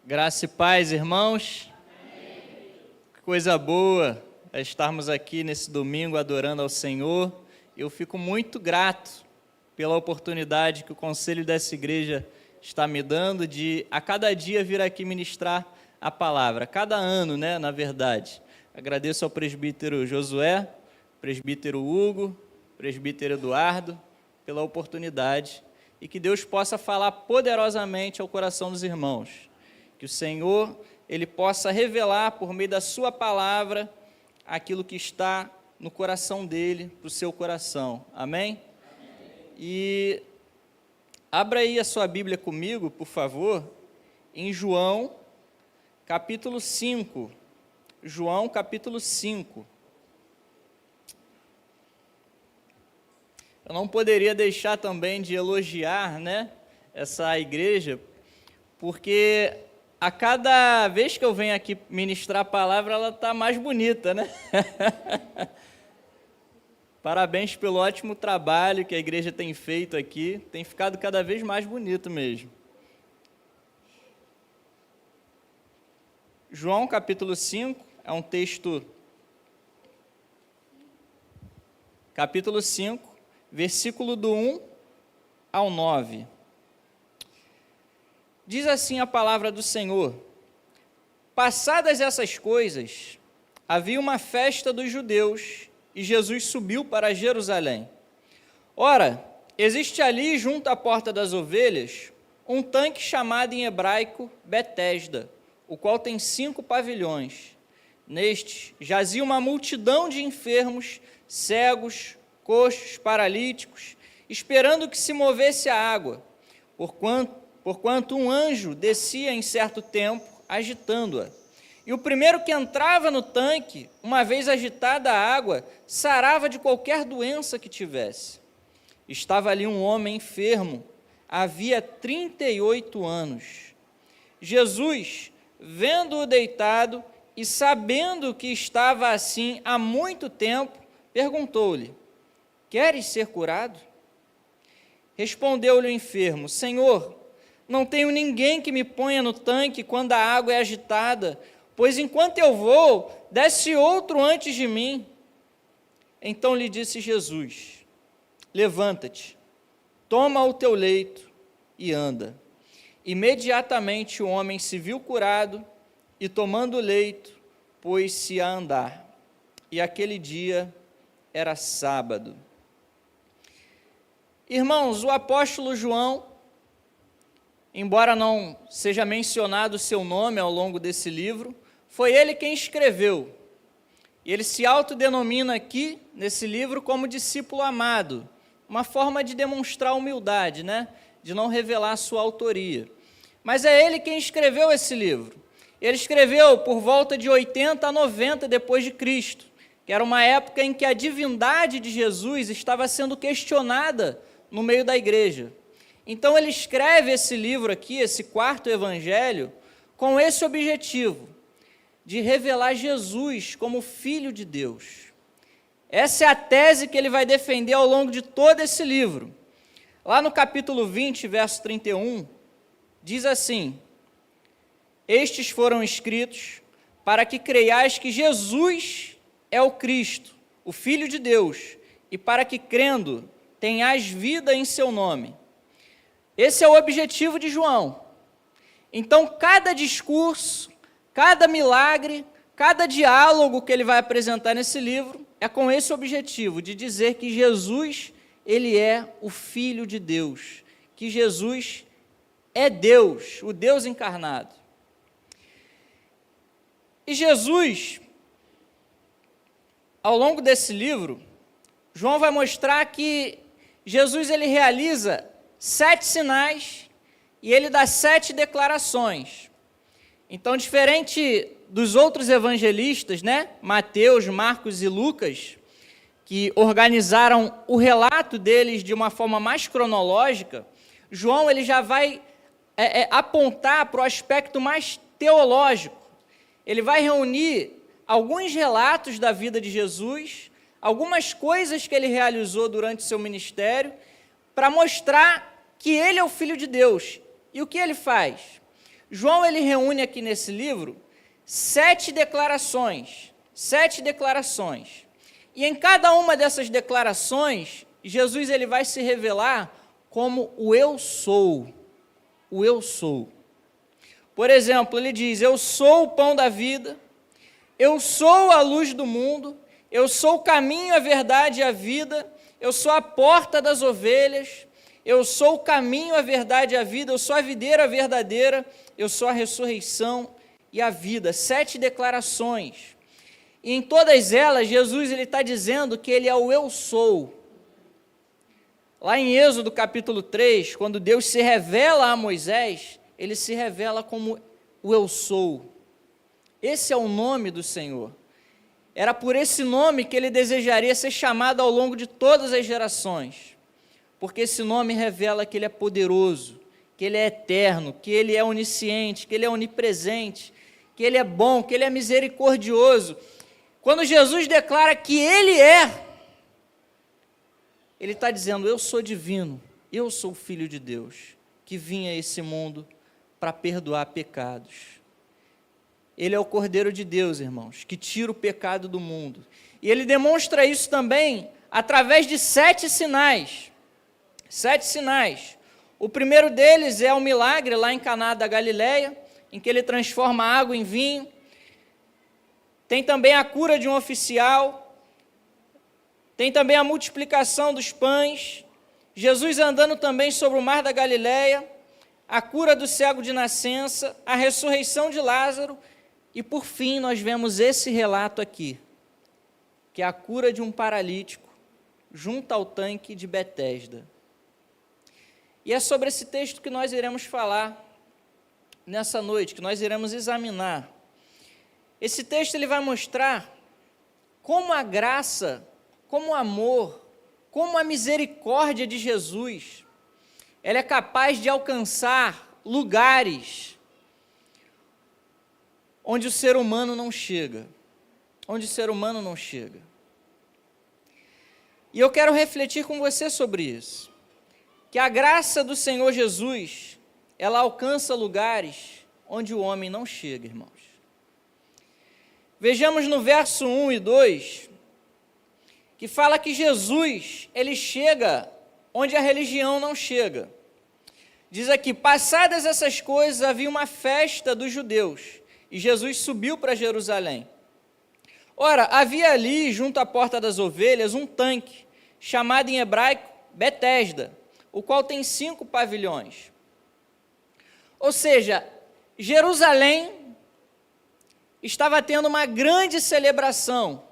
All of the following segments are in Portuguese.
Graça e paz, irmãos. Amém. Que coisa boa é estarmos aqui nesse domingo adorando ao Senhor. Eu fico muito grato pela oportunidade que o conselho dessa igreja está me dando de a cada dia vir aqui ministrar a palavra, cada ano, na verdade. Agradeço ao presbítero Josué, presbítero Hugo, presbítero Eduardo, pela oportunidade e que Deus possa falar poderosamente ao coração dos irmãos. Que o Senhor, Ele possa revelar por meio da sua palavra aquilo que está no coração dele, para o seu coração. Amém? Amém? E abra aí a sua Bíblia comigo, por favor, em João, capítulo 5. João, capítulo 5. Eu não poderia deixar também de elogiar, essa igreja, porque a cada vez que eu venho aqui ministrar a palavra, ela está mais bonita, Parabéns pelo ótimo trabalho que a igreja tem feito aqui, tem ficado cada vez mais bonito mesmo. João capítulo 5, é um texto, capítulo 5, versículo do 1 ao 9. Diz assim a palavra do Senhor: passadas essas coisas, havia uma festa dos judeus, e Jesus subiu para Jerusalém. Ora, existe ali, junto à porta das ovelhas, um tanque chamado em hebraico Betesda, o qual tem 5 pavilhões. Nestes jazia uma multidão de enfermos, cegos, coxos, paralíticos, esperando que se movesse a água, porquanto um anjo descia em certo tempo, agitando-a. E o primeiro que entrava no tanque, uma vez agitada a água, sarava de qualquer doença que tivesse. Estava ali um homem enfermo, havia 38 anos. Jesus, vendo-o deitado e sabendo que estava assim há muito tempo, perguntou-lhe: queres ser curado? Respondeu-lhe o enfermo: Senhor, não tenho ninguém que me ponha no tanque quando a água é agitada, pois enquanto eu vou, desce outro antes de mim. Então lhe disse Jesus: levanta-te, toma o teu leito e anda. Imediatamente o homem se viu curado e, tomando o leito, pôs-se a andar. E aquele dia era sábado. Irmãos, o apóstolo João, embora não seja mencionado o seu nome ao longo desse livro, foi ele quem escreveu. E ele se autodenomina aqui, nesse livro, como discípulo amado, uma forma de demonstrar humildade, de não revelar a sua autoria. Mas é ele quem escreveu esse livro. Ele escreveu por volta de 80 a 90 depois de Cristo, que era uma época em que a divindade de Jesus estava sendo questionada no meio da igreja. Então ele escreve esse livro aqui, esse 4º evangelho, com esse objetivo, de revelar Jesus como Filho de Deus. Essa é a tese que ele vai defender ao longo de todo esse livro. Lá no capítulo 20, verso 31, diz assim: estes foram escritos para que creiais que Jesus é o Cristo, o Filho de Deus, e para que, crendo, tenhais vida em seu nome. Esse é o objetivo de João. Então, cada discurso, cada milagre, cada diálogo que ele vai apresentar nesse livro é com esse objetivo, de dizer que Jesus, ele é o Filho de Deus, que Jesus é Deus, o Deus encarnado. E Jesus, ao longo desse livro, João vai mostrar que Jesus ele realiza 7 sinais e ele dá 7 declarações. Então, diferente dos outros evangelistas, Mateus, Marcos e Lucas, que organizaram o relato deles de uma forma mais cronológica, João ele já vai apontar para o aspecto mais teológico. Ele vai reunir alguns relatos da vida de Jesus, algumas coisas que ele realizou durante seu ministério, para mostrar que ele é o Filho de Deus. E o que ele faz? João ele reúne aqui nesse livro 7 declarações. 7 declarações. E em cada uma dessas declarações, Jesus ele vai se revelar como o eu sou. O eu sou. Por exemplo, ele diz: eu sou o pão da vida, eu sou a luz do mundo, eu sou o caminho, a verdade e a vida, eu sou a porta das ovelhas, eu sou o caminho, a verdade e a vida, eu sou a videira verdadeira, eu sou a ressurreição e a vida. 7 declarações. E em todas elas, Jesus está dizendo que ele é o eu sou. Lá em Êxodo capítulo 3, quando Deus se revela a Moisés, ele se revela como o eu sou. Esse é o nome do Senhor. Era por esse nome que ele desejaria ser chamado ao longo de todas as gerações, porque esse nome revela que ele é poderoso, que ele é eterno, que ele é onisciente, que ele é onipresente, que ele é bom, que ele é misericordioso. Quando Jesus declara que ele está dizendo: eu sou divino, eu sou filho de Deus, que vim a esse mundo para perdoar pecados. Ele é o Cordeiro de Deus, irmãos, que tira o pecado do mundo. E ele demonstra isso também através de 7 sinais. 7 sinais. O primeiro deles é o milagre lá em Caná da Galileia, em que ele transforma a água em vinho. Tem também a cura de um oficial. Tem também a multiplicação dos pães. Jesus andando também sobre o mar da Galileia. A cura do cego de nascença. A ressurreição de Lázaro. E por fim nós vemos esse relato aqui, que é a cura de um paralítico junto ao tanque de Betesda. E é sobre esse texto que nós iremos falar nessa noite, que nós iremos examinar. Esse texto ele vai mostrar como a graça, como o amor, como a misericórdia de Jesus, ela é capaz de alcançar lugares onde o ser humano não chega. Onde o ser humano não chega. E eu quero refletir com você sobre isso. Que a graça do Senhor Jesus, ela alcança lugares onde o homem não chega, irmãos. Vejamos no verso 1 e 2, que fala que Jesus, ele chega onde a religião não chega. Diz aqui: passadas essas coisas, havia uma festa dos judeus, e Jesus subiu para Jerusalém. Ora, havia ali, junto à porta das ovelhas, um tanque, chamado em hebraico Betesda, o qual tem 5 pavilhões. Ou seja, Jerusalém estava tendo uma grande celebração.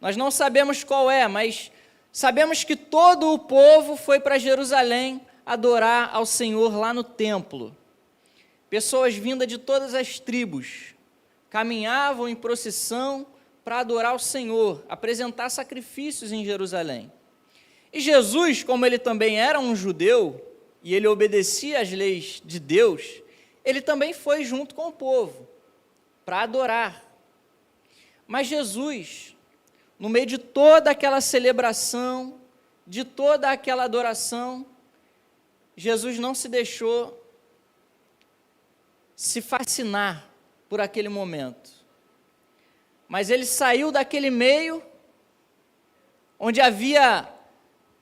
Nós não sabemos qual é, mas sabemos que todo o povo foi para Jerusalém adorar ao Senhor lá no templo. Pessoas vindas de todas as tribos caminhavam em procissão para adorar o Senhor, apresentar sacrifícios em Jerusalém. E Jesus, como ele também era um judeu, e ele obedecia às leis de Deus, ele também foi junto com o povo, para adorar. Mas Jesus, no meio de toda aquela celebração, de toda aquela adoração, Jesus não se deixou se fascinar por aquele momento. Mas ele saiu daquele meio onde havia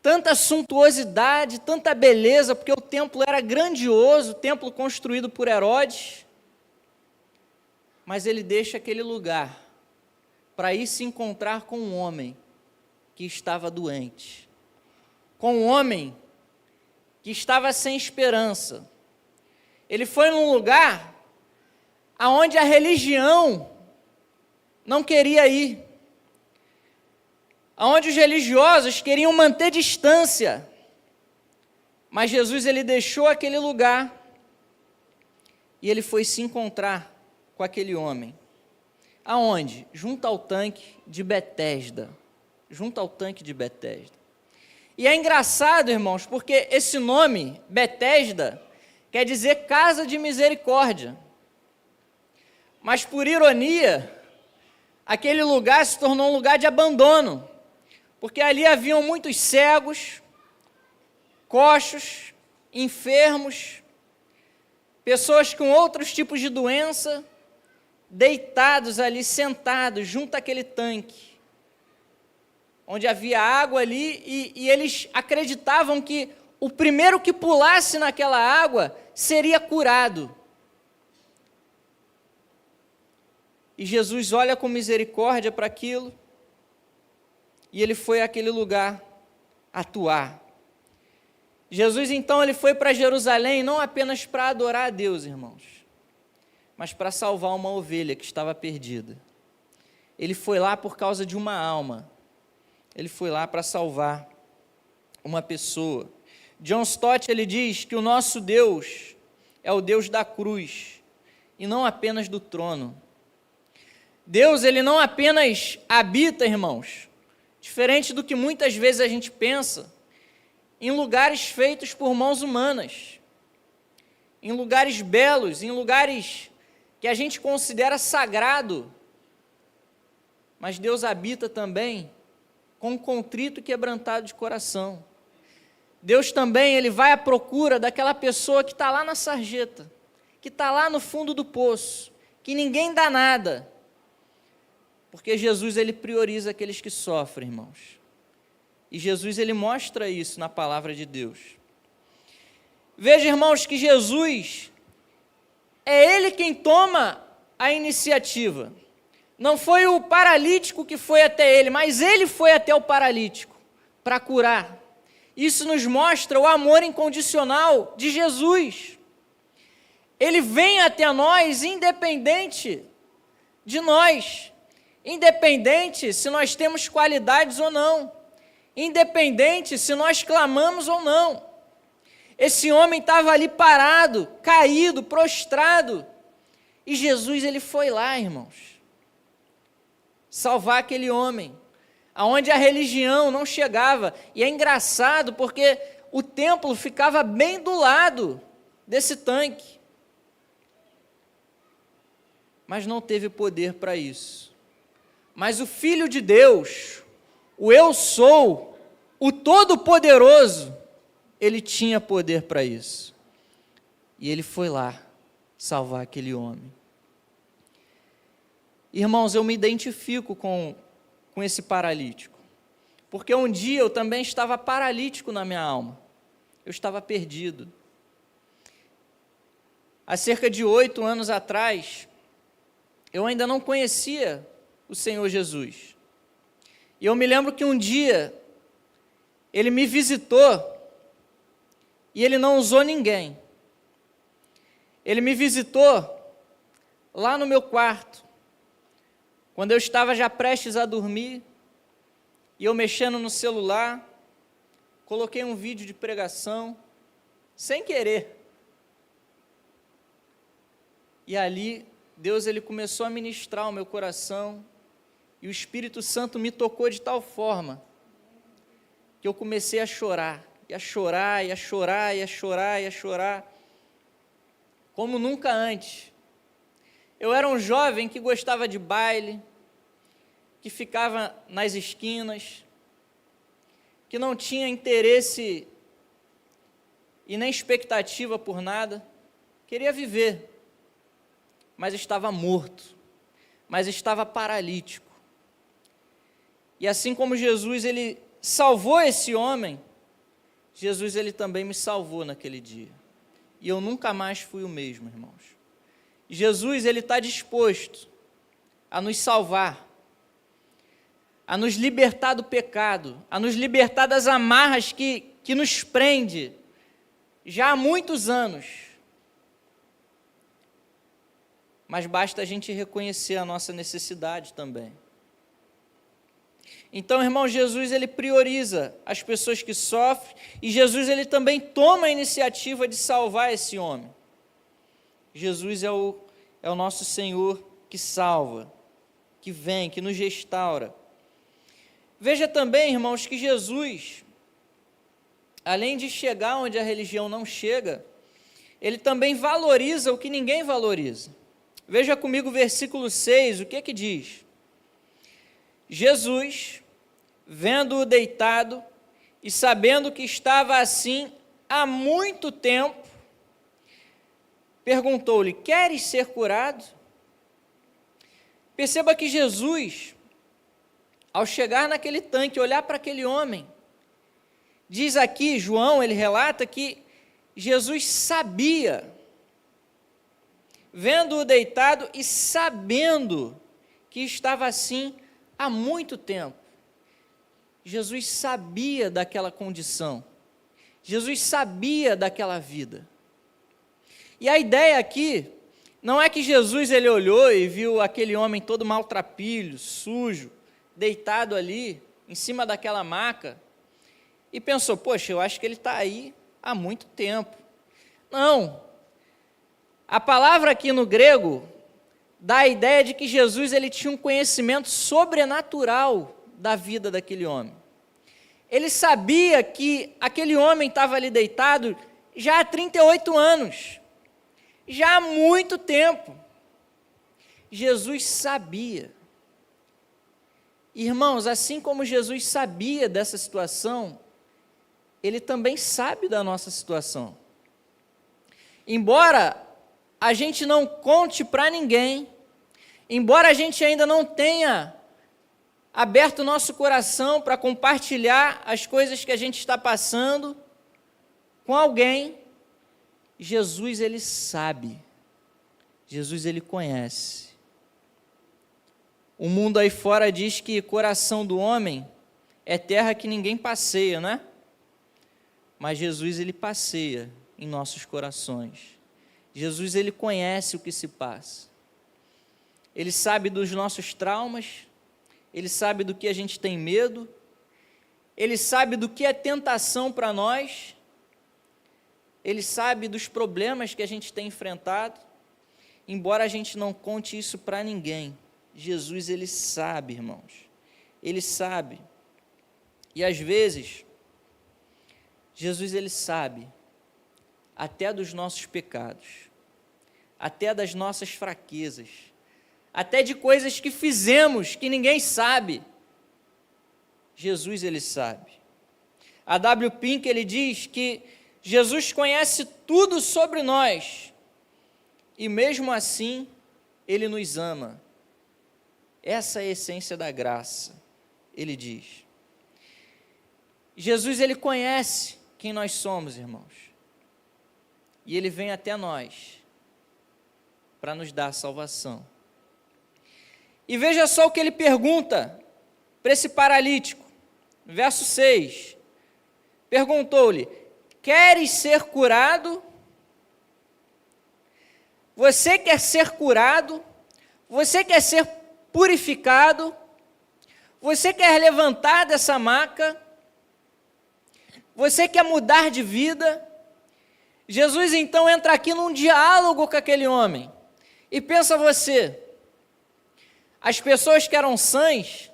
tanta suntuosidade, tanta beleza, porque o templo era grandioso, o templo construído por Herodes, mas ele deixa aquele lugar para ir se encontrar com um homem que estava doente, com um homem que estava sem esperança. Ele foi num lugar aonde a religião não queria ir, aonde os religiosos queriam manter distância, mas Jesus ele deixou aquele lugar e ele foi se encontrar com aquele homem. Aonde? Junto ao tanque de Betesda. Junto ao tanque de Betesda. E é engraçado, irmãos, porque esse nome, Betesda, quer dizer casa de misericórdia. Mas por ironia, aquele lugar se tornou um lugar de abandono, porque ali haviam muitos cegos, coxos, enfermos, pessoas com outros tipos de doença, deitados ali, sentados, junto àquele tanque, onde havia água ali, e eles acreditavam que o primeiro que pulasse naquela água seria curado. E Jesus olha com misericórdia para aquilo, e ele foi àquele lugar atuar. Jesus, então, ele foi para Jerusalém não apenas para adorar a Deus, irmãos, mas para salvar uma ovelha que estava perdida. Ele foi lá por causa de uma alma. Ele foi lá para salvar uma pessoa. John Stott, ele diz que o nosso Deus é o Deus da cruz, e não apenas do trono. Deus, ele não apenas habita, irmãos, diferente do que muitas vezes a gente pensa, em lugares feitos por mãos humanas, em lugares belos, em lugares que a gente considera sagrado, mas Deus habita também com um contrito e quebrantado de coração. Deus também, ele vai à procura daquela pessoa que está lá na sarjeta, que está lá no fundo do poço, que ninguém dá nada, porque Jesus, ele prioriza aqueles que sofrem, irmãos. E Jesus, ele mostra isso na palavra de Deus. Veja, irmãos, que Jesus, é ele quem toma a iniciativa. Não foi o paralítico que foi até ele, mas ele foi até o paralítico para curar. Isso nos mostra o amor incondicional de Jesus. Ele vem até nós independente de nós, independente se nós temos qualidades ou não, independente se nós clamamos ou não. Esse homem estava ali parado, caído, prostrado, e Jesus, ele foi lá, irmãos, salvar aquele homem, aonde a religião não chegava. E é engraçado porque o templo ficava bem do lado desse tanque, mas não teve poder para isso. Mas o Filho de Deus, o Eu Sou, o Todo-Poderoso, ele tinha poder para isso. E ele foi lá salvar aquele homem. Irmãos, eu me identifico com esse paralítico, porque um dia eu também estava paralítico na minha alma. Eu estava perdido. Há cerca de 8 anos atrás, eu ainda não conhecia o Senhor Jesus. E eu me lembro que um dia, ele me visitou, e ele não usou ninguém. Ele me visitou lá no meu quarto, quando eu estava já prestes a dormir, e eu mexendo no celular, coloquei um vídeo de pregação, sem querer. E ali, Deus, ele começou a ministrar o meu coração, e o Espírito Santo me tocou de tal forma, que eu comecei a chorar, e a chorar, e a chorar, e a chorar, e a chorar, como nunca antes. Eu era um jovem que gostava de baile, que ficava nas esquinas, que não tinha interesse e nem expectativa por nada, queria viver, mas estava morto, mas estava paralítico. E assim como Jesus, ele salvou esse homem, Jesus, ele também me salvou naquele dia. E eu nunca mais fui o mesmo, irmãos. Jesus, ele está disposto a nos salvar, a nos libertar do pecado, a nos libertar das amarras que nos prende já há muitos anos. Mas basta a gente reconhecer a nossa necessidade também. Então, irmão, Jesus, ele prioriza as pessoas que sofrem, e Jesus, ele também toma a iniciativa de salvar esse homem. Jesus é o nosso Senhor que salva, que vem, que nos restaura. Veja também, irmãos, que Jesus, além de chegar onde a religião não chega, ele também valoriza o que ninguém valoriza. Veja comigo o versículo 6, o que diz? Jesus, vendo-o deitado e sabendo que estava assim há muito tempo, perguntou-lhe: queres ser curado? Perceba que Jesus, ao chegar naquele tanque, olhar para aquele homem, diz aqui, João, ele relata que Jesus sabia, vendo-o deitado e sabendo que estava assim há muito tempo. Jesus sabia daquela condição. Jesus sabia daquela vida. E a ideia aqui não é que Jesus ele olhou e viu aquele homem todo maltrapilho, sujo, deitado ali em cima daquela maca e pensou: poxa, eu acho que ele está aí há muito tempo. Não. A palavra aqui no grego dá a ideia de que Jesus ele tinha um conhecimento sobrenatural da vida daquele homem. Ele sabia que aquele homem estava ali deitado já há 38 anos, já há muito tempo. Jesus sabia. Irmãos, assim como Jesus sabia dessa situação, Ele também sabe da nossa situação. Embora a gente não conte para ninguém, embora a gente ainda não tenha aberto o nosso coração para compartilhar as coisas que a gente está passando com alguém, Jesus, Ele sabe. Jesus, Ele conhece. O mundo aí fora diz que coração do homem é terra que ninguém passeia, né? Mas Jesus, Ele passeia em nossos corações. Jesus, Ele conhece o que se passa. Ele sabe dos nossos traumas, Ele sabe do que a gente tem medo, Ele sabe do que é tentação para nós, Ele sabe dos problemas que a gente tem enfrentado, embora a gente não conte isso para ninguém. Jesus, Ele sabe, irmãos, Ele sabe. E às vezes, Jesus, Ele sabe até dos nossos pecados, até das nossas fraquezas, até de coisas que fizemos que ninguém sabe. Jesus, Ele sabe. A W. Pink, ele diz que Jesus conhece tudo sobre nós e mesmo assim Ele nos ama. Essa é a essência da graça, ele diz. Jesus, Ele conhece quem nós somos, irmãos, e Ele vem até nós para nos dar salvação. E veja só o que Ele pergunta para esse paralítico, verso 6, perguntou-lhe: queres ser curado? Você quer ser curado? Você quer ser purificado? Você quer levantar dessa maca? Você quer mudar de vida? Jesus então entra aqui num diálogo com aquele homem. E pensa você, as pessoas que eram sãs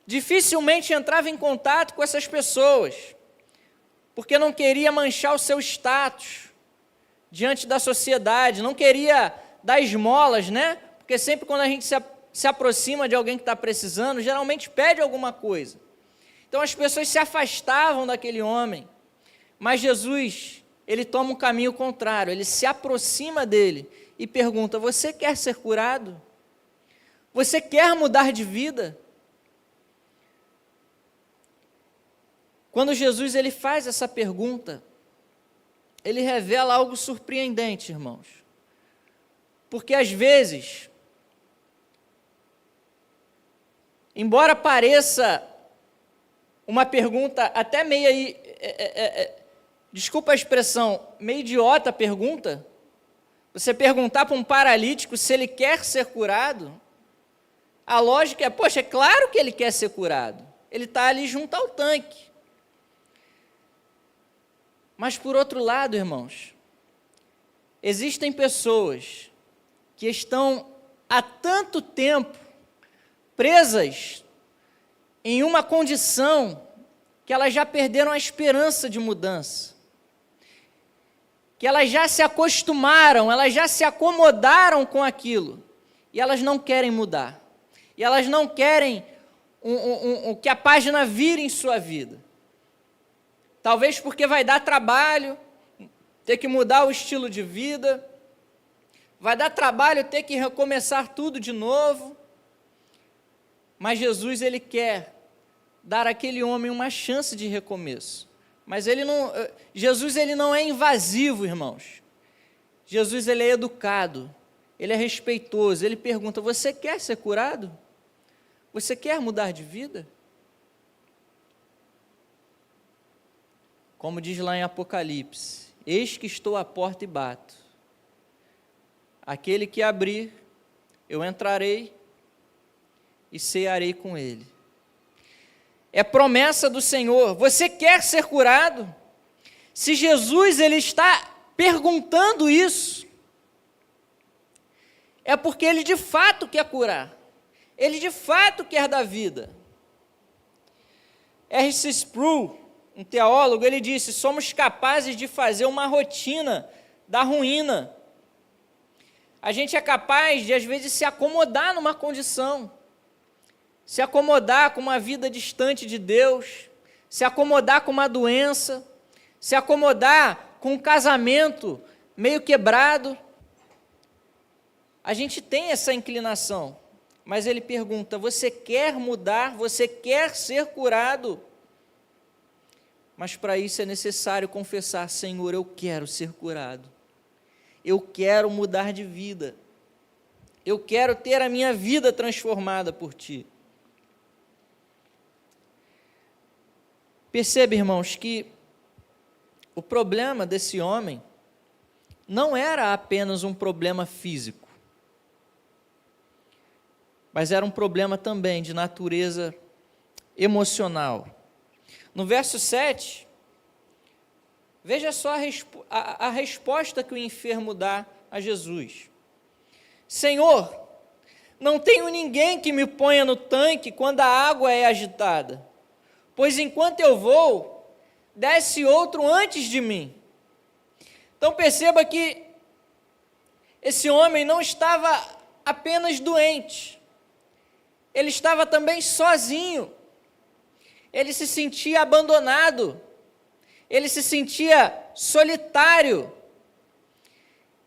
dificilmente entravam em contato com essas pessoas, porque não queria manchar o seu status diante da sociedade, não queria dar esmolas, né? Porque sempre quando a gente se aproxima de alguém que está precisando, geralmente pede alguma coisa. Então as pessoas se afastavam daquele homem, mas Jesus, Ele toma um caminho contrário, Ele se aproxima dele e pergunta: você quer ser curado? Você quer mudar de vida? Quando Jesus ele faz essa pergunta, Ele revela algo surpreendente, irmãos, porque às vezes, embora pareça uma pergunta até meio, desculpa a expressão, meio idiota a pergunta, você perguntar para um paralítico se ele quer ser curado, a lógica é: poxa, é claro que ele quer ser curado, ele está ali junto ao tanque. Mas por outro lado, irmãos, existem pessoas que estão há tanto tempo presas em uma condição que elas já perderam a esperança de mudança, que elas já se acostumaram, elas já se acomodaram com aquilo, e elas não querem mudar, e elas não querem que a página vire em sua vida. Talvez porque vai dar trabalho, ter que mudar o estilo de vida, vai dar trabalho ter que recomeçar tudo de novo. Mas Jesus, ele quer dar àquele homem uma chance de recomeço. Mas Jesus, ele não é invasivo, irmãos. Jesus, ele é educado, ele é respeitoso, ele pergunta: você quer ser curado? Você quer mudar de vida? Como diz lá em Apocalipse: eis que estou à porta e bato. Aquele que abrir, eu entrarei e cearei com ele. É promessa do Senhor. Você quer ser curado? Se Jesus, ele está perguntando isso, é porque ele de fato quer curar. Ele de fato quer dar vida. R.C. Sproul, um teólogo, ele disse: somos capazes de fazer uma rotina da ruína. A gente é capaz de, às vezes, se acomodar numa condição, se acomodar com uma vida distante de Deus, se acomodar com uma doença, se acomodar com um casamento meio quebrado. A gente tem essa inclinação, mas ele pergunta: você quer mudar? Você quer ser curado? Mas para isso é necessário confessar: Senhor, eu quero ser curado, eu quero mudar de vida, eu quero ter a minha vida transformada por Ti. Perceba, irmãos, que o problema desse homem não era apenas um problema físico, mas era um problema também de natureza emocional. No verso 7, veja só a resposta que o enfermo dá a Jesus: Senhor, não tenho ninguém que me ponha no tanque quando a água é agitada, pois enquanto eu vou, desce outro antes de mim. Então perceba que esse homem não estava apenas doente, ele estava também sozinho. Ele se sentia abandonado, ele se sentia solitário.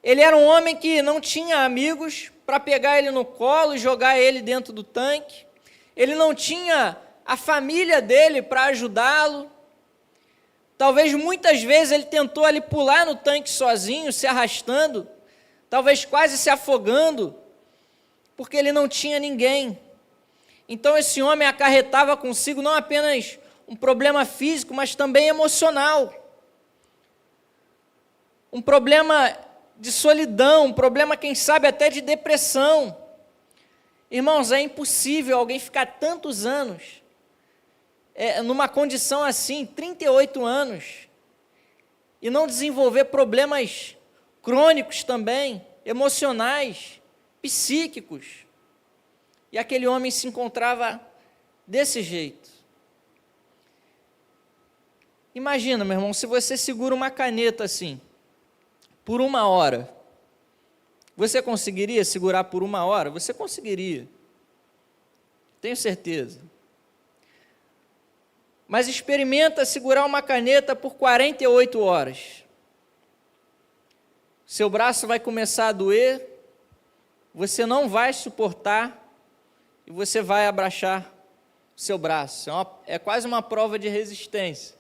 Ele era um homem que não tinha amigos para pegar ele no colo e jogar ele dentro do tanque. Ele não tinha a família dele para ajudá-lo. Talvez muitas vezes ele tentou ali pular no tanque sozinho, se arrastando, talvez quase se afogando, porque ele não tinha ninguém. Então esse homem acarretava consigo não apenas um problema físico, mas também emocional. Um problema de solidão, um problema, quem sabe, até de depressão. Irmãos, é impossível alguém ficar tantos anos numa condição assim, 38 anos, e não desenvolver problemas crônicos também, emocionais, psíquicos. E aquele homem se encontrava desse jeito. Imagina, meu irmão, se você segura uma caneta assim, por 1 hora, você conseguiria segurar por 1 hora? Você conseguiria, tenho certeza. Mas experimenta segurar uma caneta por 48 horas. Seu braço vai começar a doer, você não vai suportar, e você vai abaixar o seu braço. É quase uma prova de resistência.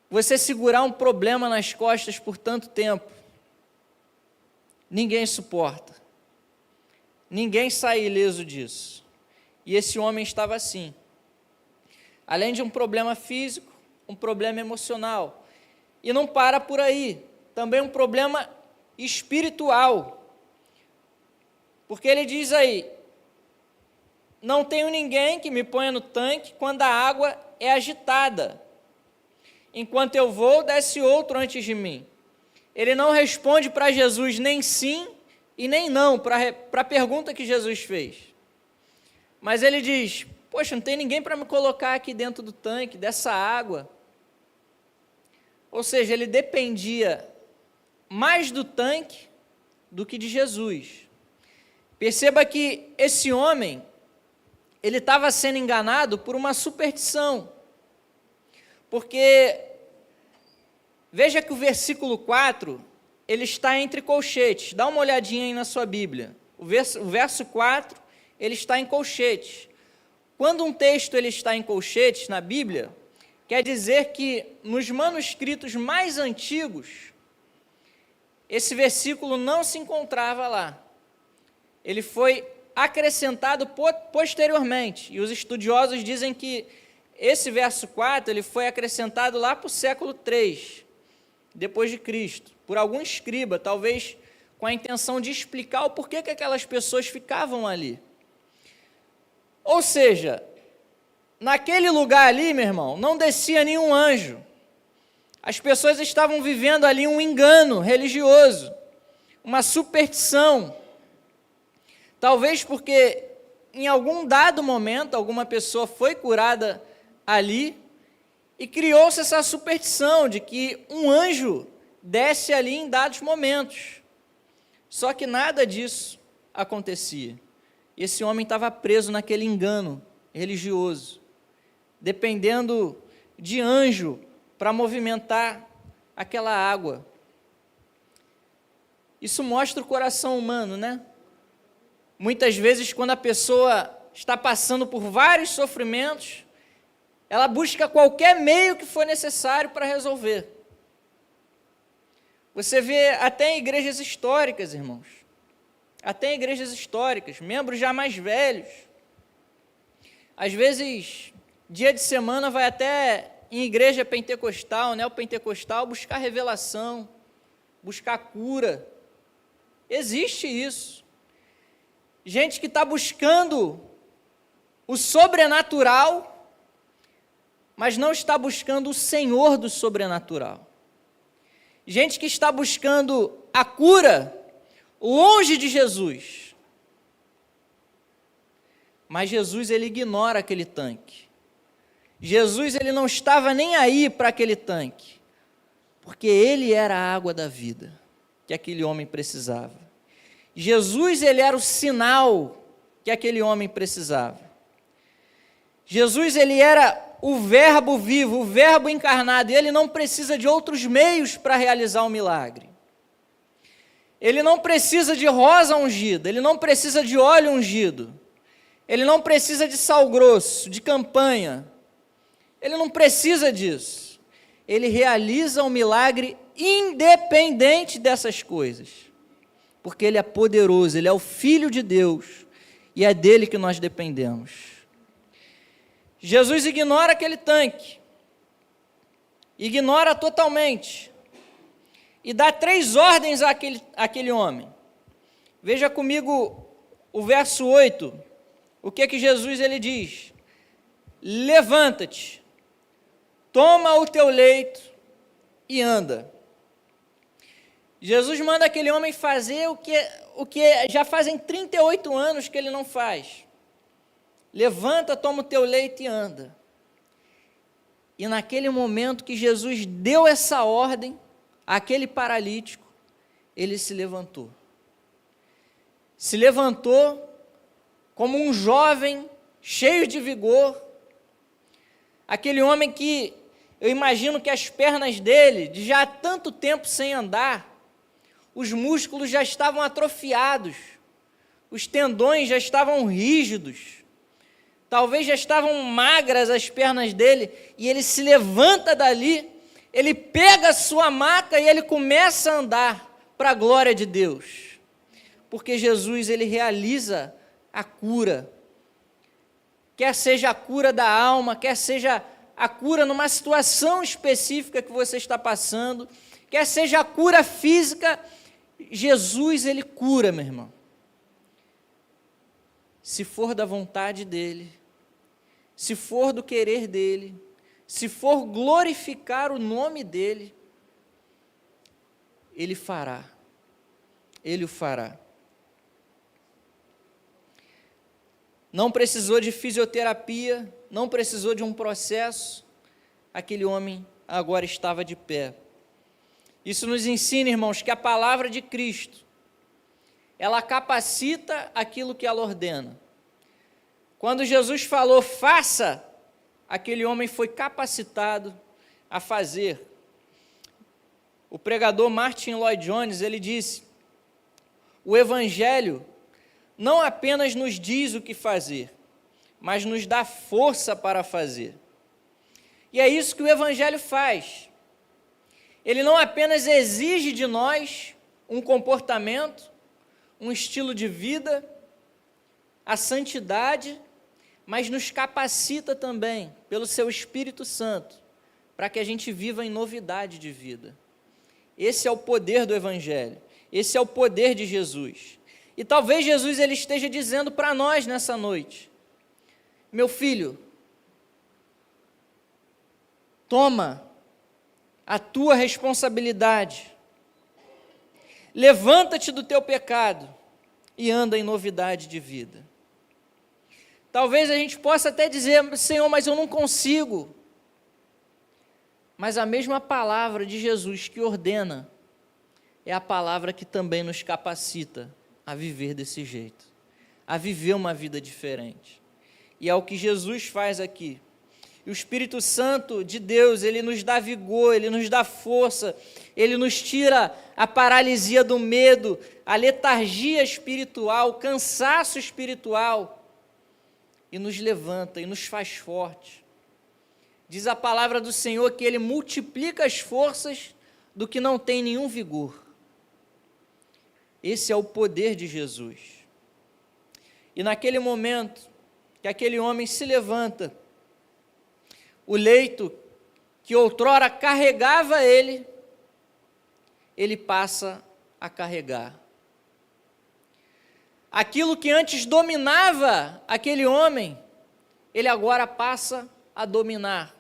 Você segurar um problema nas costas por tanto tempo, ninguém suporta. Ninguém sai ileso disso. E esse homem estava assim. Além de um problema físico, um problema emocional. E não para por aí. Também um problema espiritual. Porque ele diz aí: não tenho ninguém que me ponha no tanque quando a água é agitada. Enquanto eu vou, desce outro antes de mim. Ele não responde para Jesus nem sim e nem não para a pergunta que Jesus fez. Mas ele diz: poxa, não tem ninguém para me colocar aqui dentro do tanque, dessa água. Ou seja, ele dependia mais do tanque do que de Jesus. Perceba que esse homem, ele estava sendo enganado por uma superstição. Porque, veja que o versículo 4 ele está entre colchetes. Dá uma olhadinha aí na sua Bíblia. O verso 4, ele está em colchetes. Quando um texto ele está em colchetes na Bíblia, quer dizer que nos manuscritos mais antigos, esse versículo não se encontrava lá. Ele foi acrescentado posteriormente, e os estudiosos dizem que esse verso 4 ele foi acrescentado lá para o século 3, depois de Cristo, por algum escriba, talvez com a intenção de explicar o porquê que aquelas pessoas ficavam ali. Ou seja, naquele lugar ali, meu irmão, não descia nenhum anjo. As pessoas estavam vivendo ali um engano religioso, uma superstição. Talvez porque em algum dado momento alguma pessoa foi curada ali e criou-se essa superstição de que um anjo desce ali em dados momentos. Só que nada disso acontecia. Esse homem estava preso naquele engano religioso, dependendo de anjo para movimentar aquela água. Isso mostra o coração humano, né? Muitas vezes, quando a pessoa está passando por vários sofrimentos, ela busca qualquer meio que for necessário para resolver. Você vê até em igrejas históricas, irmãos, até em igrejas históricas, membros já mais velhos, às vezes, dia de semana vai até em igreja pentecostal, neopentecostal, buscar revelação, buscar cura. Existe isso. Gente que está buscando o sobrenatural, mas não está buscando o Senhor do sobrenatural. Gente que está buscando a cura longe de Jesus. Mas Jesus, ele ignora aquele tanque. Jesus, ele não estava nem aí para aquele tanque, porque ele era a água da vida que aquele homem precisava. Jesus, ele era o sinal que aquele homem precisava. Jesus, ele era o verbo vivo, o verbo encarnado, e ele não precisa de outros meios para realizar um milagre. Ele não precisa de rosa ungida, ele não precisa de óleo ungido, ele não precisa de sal grosso, de campanha, ele não precisa disso. Ele realiza um milagre independente dessas coisas, porque ele é poderoso, ele é o Filho de Deus, e é dele que nós dependemos. Jesus ignora aquele tanque, ignora totalmente, e dá 3 ordens àquele homem. Veja comigo o verso 8, o que Jesus ele diz: levanta-te, toma o teu leito e anda. Jesus manda aquele homem fazer o que já fazem 38 anos que ele não faz. Levanta, toma o teu leito e anda. E naquele momento que Jesus deu essa ordem àquele paralítico, ele se levantou. Se levantou como um jovem cheio de vigor. Aquele homem que eu imagino que as pernas dele, de já há tanto tempo sem andar, os músculos já estavam atrofiados, os tendões já estavam rígidos, talvez já estavam magras as pernas dele, e ele se levanta dali, ele pega a sua maca e ele começa a andar para a glória de Deus, porque Jesus, ele realiza a cura, quer seja a cura da alma, quer seja a cura numa situação específica que você está passando, quer seja a cura física, Jesus, ele cura, meu irmão. Se for da vontade dele, se for do querer dele, se for glorificar o nome dele, ele fará, ele o fará. Não precisou de fisioterapia, não precisou de um processo, aquele homem agora estava de pé. Isso nos ensina, irmãos, que a palavra de Cristo, ela capacita aquilo que ela ordena. Quando Jesus falou, faça, aquele homem foi capacitado a fazer. pregador Martin Lloyd Jones, ele disse: o Evangelho não apenas nos diz o que fazer, mas nos dá força para fazer. E é isso que o Evangelho faz. Ele não apenas exige de nós um comportamento, um estilo de vida, a santidade, mas nos capacita também, pelo seu Espírito Santo, para que a gente viva em novidade de vida. Esse é o poder do Evangelho, esse é o poder de Jesus. E talvez Jesus ele esteja dizendo para nós nessa noite: meu filho, toma a tua responsabilidade, levanta-te do teu pecado e anda em novidade de vida. Talvez a gente possa até dizer: Senhor, mas eu não consigo. Mas a mesma palavra de Jesus que ordena é a palavra que também nos capacita a viver desse jeito, a viver uma vida diferente. E é o que Jesus faz aqui. E o Espírito Santo de Deus, ele nos dá vigor, ele nos dá força, ele nos tira a paralisia do medo, a letargia espiritual, o cansaço espiritual, e nos levanta e nos faz fortes. Diz a palavra do Senhor que ele multiplica as forças do que não tem nenhum vigor. Esse é o poder de Jesus. E naquele momento que aquele homem se levanta, o leito que outrora carregava ele, ele passa a carregar. Aquilo que antes dominava aquele homem, ele agora passa a dominar.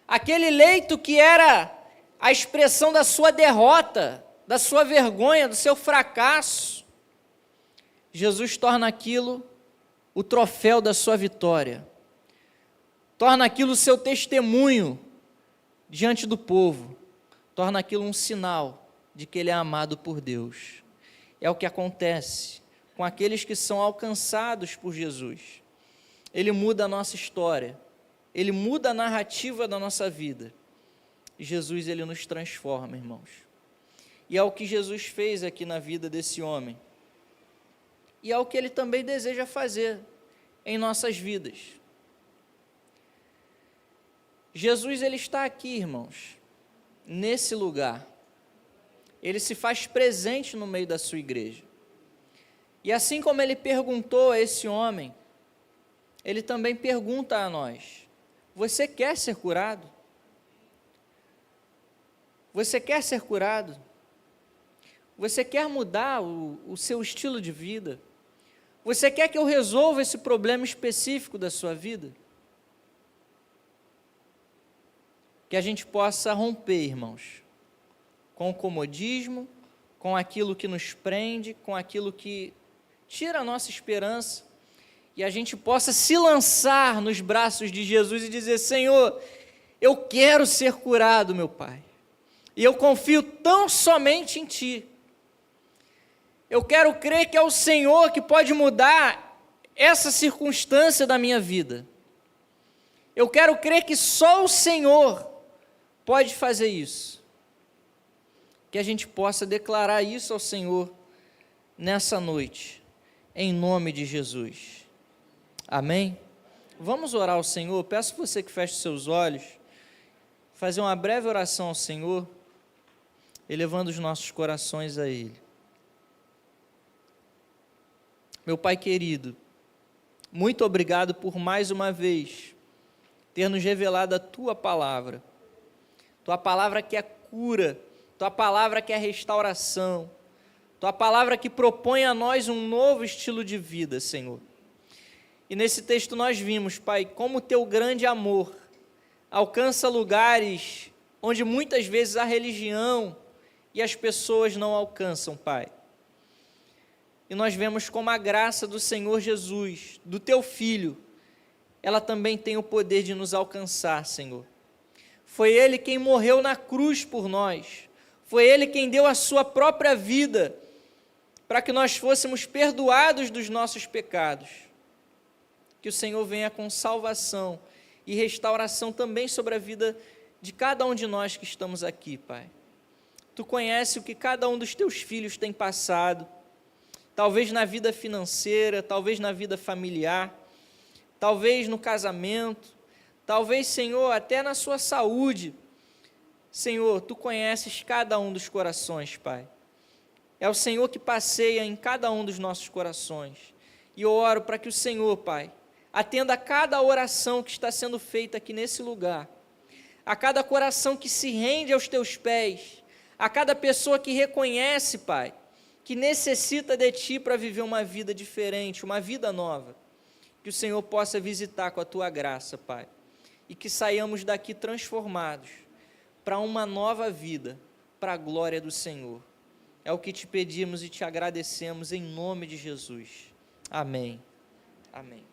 Aquele leito que era a expressão da sua derrota, da sua vergonha, do seu fracasso, Jesus torna aquilo o troféu da sua vitória. Torna aquilo o seu testemunho diante do povo. Torna aquilo um sinal de que ele é amado por Deus. É o que acontece com aqueles que são alcançados por Jesus. Ele muda a nossa história. Ele muda a narrativa da nossa vida. E Jesus, ele nos transforma, irmãos. E é o que Jesus fez aqui na vida desse homem. E é o que ele também deseja fazer em nossas vidas. Jesus, ele está aqui, irmãos, nesse lugar. Ele se faz presente no meio da sua igreja. E assim como ele perguntou a esse homem, ele também pergunta a nós: você quer ser curado? Você quer ser curado? Você quer mudar o seu estilo de vida? Você quer que eu resolva esse problema específico da sua vida? Que a gente possa romper, irmãos, com o comodismo, com aquilo que nos prende, com aquilo que tira a nossa esperança, e a gente possa se lançar nos braços de Jesus e dizer: Senhor, eu quero ser curado, meu Pai, e eu confio tão somente em Ti. Eu quero crer que é o Senhor que pode mudar essa circunstância da minha vida. Eu quero crer que só o Senhor pode fazer isso. Que a gente possa declarar isso ao Senhor nessa noite, em nome de Jesus. Amém? Vamos orar ao Senhor. Peço que você que feche seus olhos, fazer uma breve oração ao Senhor, elevando os nossos corações a Ele. Meu Pai querido, muito obrigado por mais uma vez ter nos revelado a Tua palavra que é cura, Tua palavra que é restauração, Tua palavra que propõe a nós um novo estilo de vida, Senhor. E nesse texto nós vimos, Pai, como o Teu grande amor alcança lugares onde muitas vezes a religião e as pessoas não alcançam, Pai. E nós vemos como a graça do Senhor Jesus, do Teu Filho, ela também tem o poder de nos alcançar, Senhor. Foi Ele quem morreu na cruz por nós. Foi Ele quem deu a Sua própria vida para que nós fôssemos perdoados dos nossos pecados. Que o Senhor venha com salvação e restauração também sobre a vida de cada um de nós que estamos aqui, Pai. Tu conhece o que cada um dos teus filhos tem passado, talvez na vida financeira, talvez na vida familiar, talvez no casamento, talvez, Senhor, até na sua saúde. Senhor, Tu conheces cada um dos corações, Pai. É o Senhor que passeia em cada um dos nossos corações. E eu oro para que o Senhor, Pai, atenda a cada oração que está sendo feita aqui nesse lugar, a cada coração que se rende aos Teus pés, a cada pessoa que reconhece, Pai, que necessita de Ti para viver uma vida diferente, uma vida nova. Que o Senhor possa visitar com a Tua graça, Pai, e que saiamos daqui transformados para uma nova vida, para a glória do Senhor. É o que te pedimos e te agradecemos em nome de Jesus. Amém. Amém.